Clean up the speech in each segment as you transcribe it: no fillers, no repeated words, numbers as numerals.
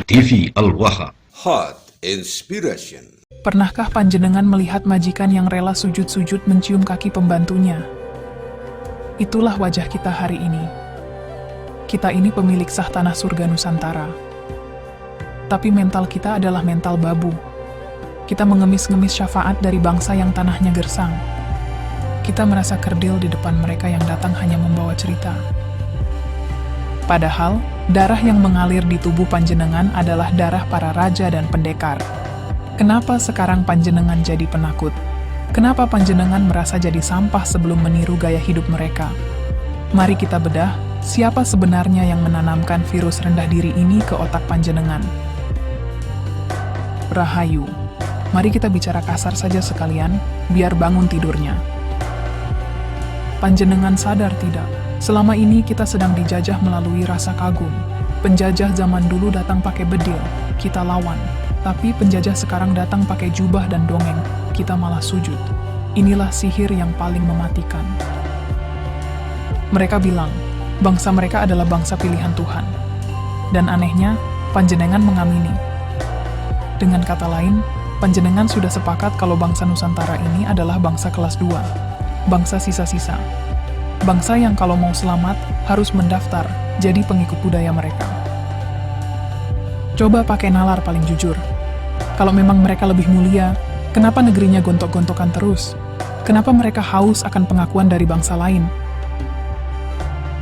TV Al-Waha. Hot Inspiration. Pernahkah panjenengan melihat majikan yang rela sujud-sujud mencium kaki pembantunya? Itulah wajah kita hari ini. Kita ini pemilik sah tanah surga Nusantara. Tapi mental kita adalah mental babu. Kita mengemis-ngemis syafaat dari bangsa yang tanahnya gersang. Kita merasa kerdil di depan mereka yang datang hanya membawa cerita. Padahal, darah yang mengalir di tubuh panjenengan adalah darah para raja dan pendekar. Kenapa sekarang panjenengan jadi penakut? Kenapa panjenengan merasa jadi sampah sebelum meniru gaya hidup mereka? Mari kita bedah, siapa sebenarnya yang menanamkan virus rendah diri ini ke otak panjenengan? Rahayu. Mari kita bicara kasar saja sekalian, biar bangun tidurnya. Panjenengan sadar tidak? Selama ini kita sedang dijajah melalui rasa kagum. Penjajah zaman dulu datang pakai bedil, kita lawan. Tapi penjajah sekarang datang pakai jubah dan dongeng, kita malah sujud. Inilah sihir yang paling mematikan. Mereka bilang, bangsa mereka adalah bangsa pilihan Tuhan. Dan anehnya, panjenengan mengamini. Dengan kata lain, panjenengan sudah sepakat kalau bangsa Nusantara ini adalah bangsa kelas 2. Bangsa sisa-sisa. Bangsa yang kalau mau selamat, harus mendaftar, jadi pengikut budaya mereka. Coba pakai nalar paling jujur. Kalau memang mereka lebih mulia, kenapa negerinya gontok-gontokan terus? Kenapa mereka haus akan pengakuan dari bangsa lain?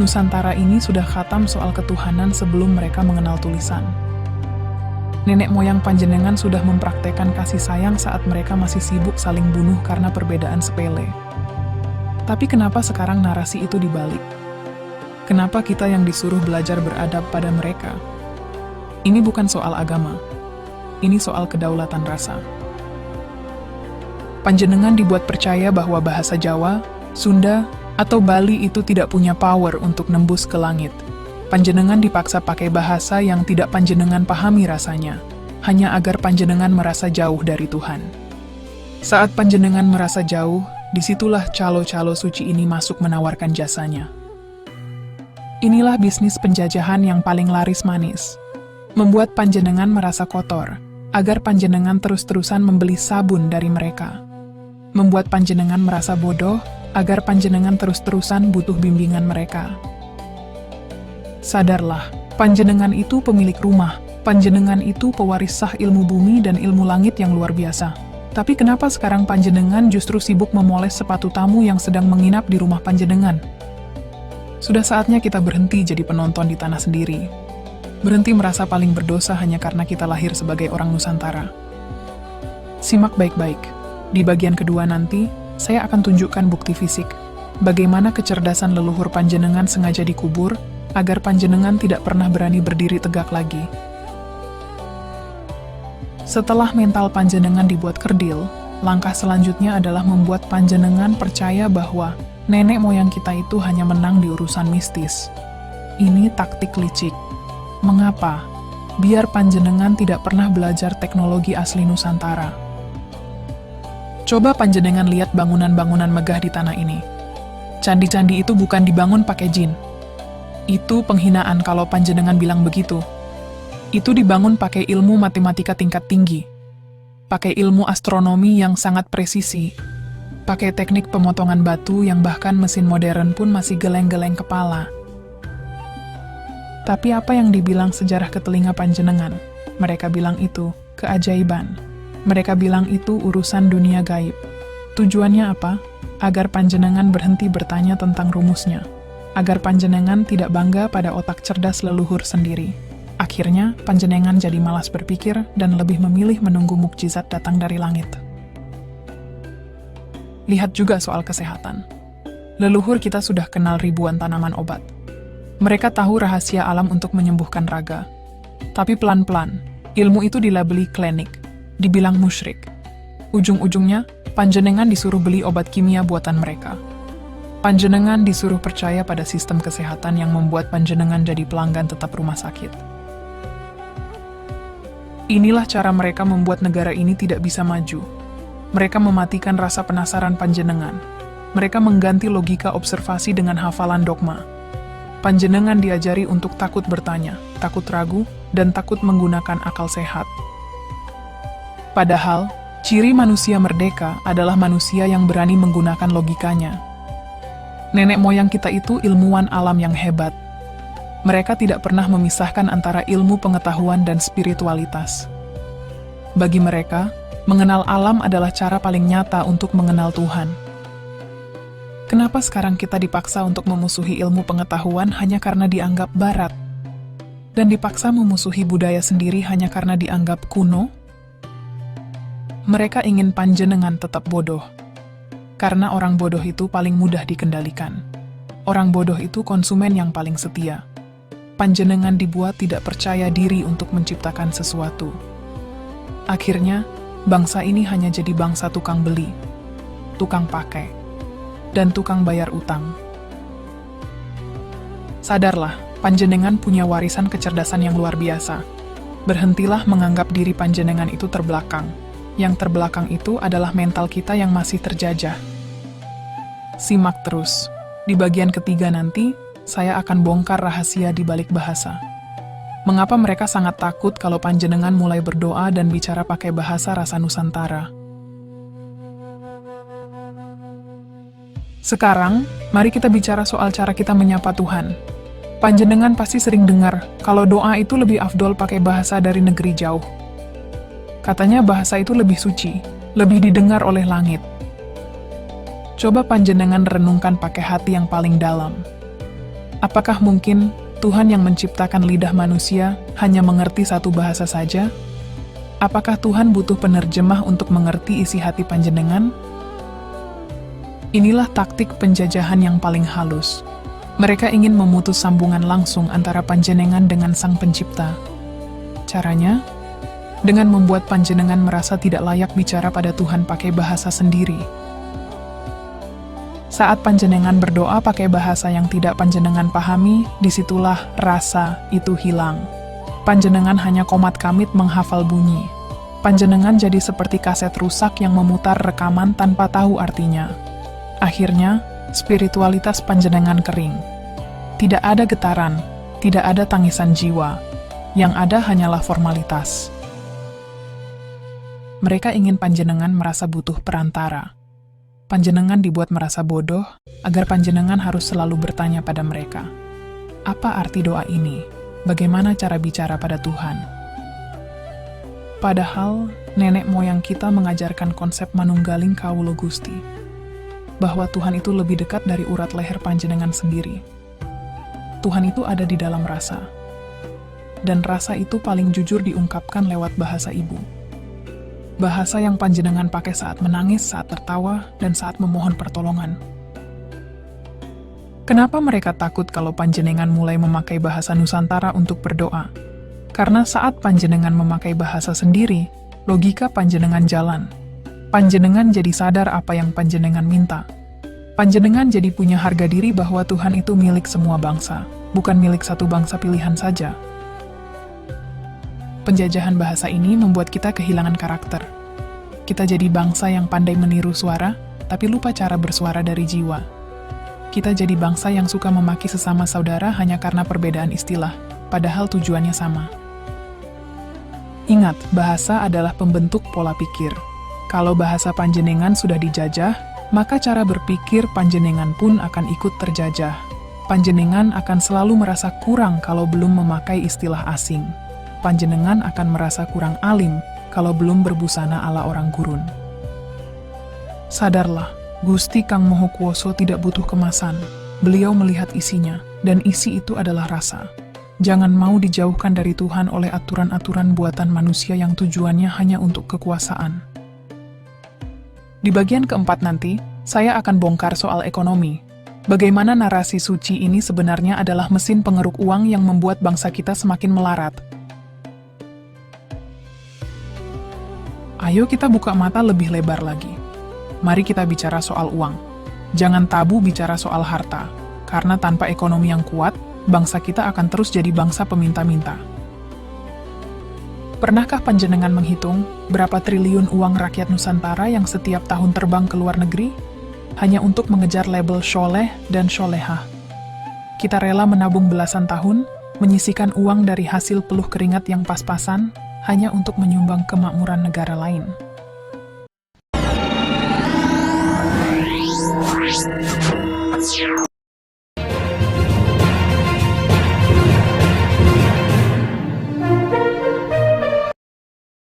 Nusantara ini sudah khatam soal ketuhanan sebelum mereka mengenal tulisan. Nenek moyang panjenengan sudah mempraktekkan kasih sayang saat mereka masih sibuk saling bunuh karena perbedaan sepele. Tapi kenapa sekarang narasi itu dibalik? Kenapa kita yang disuruh belajar beradab pada mereka? Ini bukan soal agama. Ini soal kedaulatan rasa. Panjenengan dibuat percaya bahwa bahasa Jawa, Sunda, atau Bali itu tidak punya power untuk nembus ke langit. Panjenengan dipaksa pakai bahasa yang tidak panjenengan pahami rasanya, hanya agar panjenengan merasa jauh dari Tuhan. Saat panjenengan merasa jauh, disitulah calo-calo suci ini masuk menawarkan jasanya. Inilah bisnis penjajahan yang paling laris manis. Membuat panjenengan merasa kotor, agar panjenengan terus-terusan membeli sabun dari mereka. Membuat panjenengan merasa bodoh, agar panjenengan terus-terusan butuh bimbingan mereka. Sadarlah, panjenengan itu pemilik rumah, panjenengan itu pewaris sah ilmu bumi dan ilmu langit yang luar biasa. Tapi kenapa sekarang panjenengan justru sibuk memoles sepatu tamu yang sedang menginap di rumah panjenengan? Sudah saatnya kita berhenti jadi penonton di tanah sendiri. Berhenti merasa paling berdosa hanya karena kita lahir sebagai orang Nusantara. Simak baik-baik. Di bagian kedua nanti, saya akan tunjukkan bukti fisik. Bagaimana kecerdasan leluhur panjenengan sengaja dikubur, agar panjenengan tidak pernah berani berdiri tegak lagi. Setelah mental panjenengan dibuat kerdil, langkah selanjutnya adalah membuat panjenengan percaya bahwa nenek moyang kita itu hanya menang di urusan mistis. Ini taktik licik. Mengapa? Biar panjenengan tidak pernah belajar teknologi asli Nusantara. Coba panjenengan lihat bangunan-bangunan megah di tanah ini. Candi-candi itu bukan dibangun pakai jin. Itu penghinaan kalau panjenengan bilang begitu. Itu dibangun pakai ilmu matematika tingkat tinggi. Pakai ilmu astronomi yang sangat presisi. Pakai teknik pemotongan batu yang bahkan mesin modern pun masih geleng-geleng kepala. Tapi apa yang dibilang sejarah ke telinga panjenengan? Mereka bilang itu keajaiban. Mereka bilang itu urusan dunia gaib. Tujuannya apa? Agar panjenengan berhenti bertanya tentang rumusnya. Agar panjenengan tidak bangga pada otak cerdas leluhur sendiri. Akhirnya, panjenengan jadi malas berpikir dan lebih memilih menunggu mukjizat datang dari langit. Lihat juga soal kesehatan. Leluhur kita sudah kenal ribuan tanaman obat. Mereka tahu rahasia alam untuk menyembuhkan raga. Tapi pelan-pelan, ilmu itu dilabeli klinik, dibilang musyrik. Ujung-ujungnya, panjenengan disuruh beli obat kimia buatan mereka. Panjenengan disuruh percaya pada sistem kesehatan yang membuat panjenengan jadi pelanggan tetap rumah sakit. Inilah cara mereka membuat negara ini tidak bisa maju. Mereka mematikan rasa penasaran panjenengan. Mereka mengganti logika observasi dengan hafalan dogma. panjenengan diajari untuk takut bertanya, takut ragu, dan takut menggunakan akal sehat. Padahal, ciri manusia merdeka adalah manusia yang berani menggunakan logikanya. Nenek moyang kita itu ilmuwan alam yang hebat. Mereka tidak pernah memisahkan antara ilmu pengetahuan dan spiritualitas. Bagi mereka, mengenal alam adalah cara paling nyata untuk mengenal Tuhan. Kenapa sekarang kita dipaksa untuk memusuhi ilmu pengetahuan hanya karena dianggap barat? Dan dipaksa memusuhi budaya sendiri hanya karena dianggap kuno? Mereka ingin panjenengan tetap bodoh. Karena orang bodoh itu paling mudah dikendalikan. Orang bodoh itu konsumen yang paling setia. Panjenengan dibuat tidak percaya diri untuk menciptakan sesuatu. Akhirnya, bangsa ini hanya jadi bangsa tukang beli, tukang pakai, dan tukang bayar utang. Sadarlah, panjenengan punya warisan kecerdasan yang luar biasa. Berhentilah menganggap diri panjenengan itu terbelakang. Yang terbelakang itu adalah mental kita yang masih terjajah. Simak terus. Di bagian ketiga nanti, saya akan bongkar rahasia di balik bahasa. Mengapa mereka sangat takut kalau panjenengan mulai berdoa dan bicara pakai bahasa rasa Nusantara? Sekarang, mari kita bicara soal cara kita menyapa Tuhan. Panjenengan pasti sering dengar kalau doa itu lebih afdol pakai bahasa dari negeri jauh. Katanya bahasa itu lebih suci, lebih didengar oleh langit. Coba panjenengan renungkan pakai hati yang paling dalam. Apakah mungkin Tuhan yang menciptakan lidah manusia hanya mengerti satu bahasa saja? Apakah Tuhan butuh penerjemah untuk mengerti isi hati panjenengan? Inilah taktik penjajahan yang paling halus. Mereka ingin memutus sambungan langsung antara panjenengan dengan Sang Pencipta. Caranya, dengan membuat panjenengan merasa tidak layak bicara pada Tuhan pakai bahasa sendiri. Saat panjenengan berdoa pakai bahasa yang tidak panjenengan pahami, disitulah rasa itu hilang. Panjenengan hanya komat kamit menghafal bunyi. Panjenengan jadi seperti kaset rusak yang memutar rekaman tanpa tahu artinya. Akhirnya, spiritualitas panjenengan kering. Tidak ada getaran, tidak ada tangisan jiwa. Yang ada hanyalah formalitas. Mereka ingin panjenengan merasa butuh perantara. Panjenengan dibuat merasa bodoh agar panjenengan harus selalu bertanya pada mereka. Apa arti doa ini? Bagaimana cara bicara pada Tuhan? Padahal, nenek moyang kita mengajarkan konsep manunggaling kawula Gusti, bahwa Tuhan itu lebih dekat dari urat leher panjenengan sendiri. Tuhan itu ada di dalam rasa. Dan rasa itu paling jujur diungkapkan lewat bahasa ibu. Bahasa yang panjenengan pakai saat menangis, saat tertawa, dan saat memohon pertolongan. Kenapa mereka takut kalau panjenengan mulai memakai bahasa Nusantara untuk berdoa? Karena saat panjenengan memakai bahasa sendiri, logika panjenengan jalan. Panjenengan jadi sadar apa yang panjenengan minta. Panjenengan jadi punya harga diri bahwa Tuhan itu milik semua bangsa, bukan milik satu bangsa pilihan saja. Penjajahan bahasa ini membuat kita kehilangan karakter. Kita jadi bangsa yang pandai meniru suara, tapi lupa cara bersuara dari jiwa. Kita jadi bangsa yang suka memaki sesama saudara hanya karena perbedaan istilah, padahal tujuannya sama. Ingat, bahasa adalah pembentuk pola pikir. Kalau bahasa panjenengan sudah dijajah, maka cara berpikir panjenengan pun akan ikut terjajah. Panjenengan akan selalu merasa kurang kalau belum memakai istilah asing. Panjenengan akan merasa kurang alim kalau belum berbusana ala orang gurun. Sadarlah, Gusti Kang Maha Kuwasa tidak butuh kemasan. Beliau melihat isinya, dan isi itu adalah rasa. Jangan mau dijauhkan dari Tuhan oleh aturan-aturan buatan manusia yang tujuannya hanya untuk kekuasaan. Di bagian keempat nanti, saya akan bongkar soal ekonomi. Bagaimana narasi suci ini sebenarnya adalah mesin pengeruk uang yang membuat bangsa kita semakin melarat. Ayo kita buka mata lebih lebar lagi. Mari kita bicara soal uang. Jangan tabu bicara soal harta, karena tanpa ekonomi yang kuat, bangsa kita akan terus jadi bangsa peminta-minta. Pernahkah panjenengan menghitung berapa triliun uang rakyat Nusantara yang setiap tahun terbang ke luar negeri? Hanya untuk mengejar label sholeh dan sholehah. Kita rela menabung belasan tahun, menyisihkan uang dari hasil peluh keringat yang pas-pasan, hanya untuk menyumbang kemakmuran negara lain.